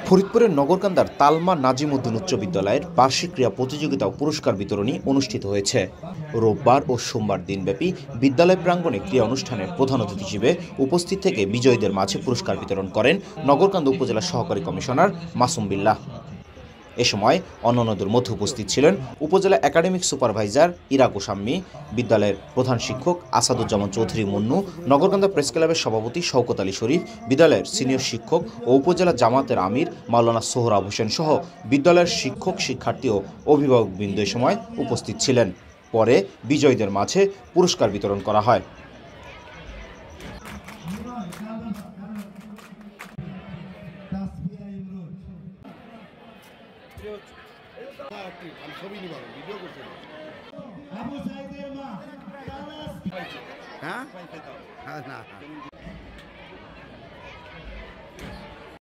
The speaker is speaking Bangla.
ফরিদপুরের নগরকান্দার তালমা নাজিম উদ্দিন উচ্চ বিদ্যালয়ের বার্ষিক ক্রীড়া প্রতিযোগিতা ও পুরস্কার বিতরণী অনুষ্ঠিত হয়েছে। রোববার ও সোমবার দিনব্যাপী বিদ্যালয় প্রাঙ্গণে ক্রীড়া অনুষ্ঠানের প্রধান অতিথি হিসেবে উপস্থিত থেকে বিজয়ীদের মাঝে পুরস্কার বিতরণ করেন নগরকান্দা উপজেলা সহকারী কমিশনার মাসুম বিল্লাহ। এ সময় অন্যান্যদের মধ্যে উপস্থিত ছিলেন উপজেলা একাডেমিক সুপারভাইজার ইরা গোস্বামী, বিদ্যালয়ের প্রধান শিক্ষক আসাদুজ্জামান চৌধুরী মুন্নু, নগরকান্দা প্রেস ক্লাবের সভাপতি শওকত আলী শরীফ, বিদ্যালয়ের সিনিয়র শিক্ষক ও উপজেলা জামাতের আমির মাওলানা সোহরাব হোসেন সহ বিদ্যালয়ের শিক্ষক, শিক্ষার্থী ও অভিভাবকবৃন্দ এ সময় উপস্থিত ছিলেন। পরে বিজয়ীদের মাঝে পুরস্কার বিতরণ করা হয়। হ্যাঁ, না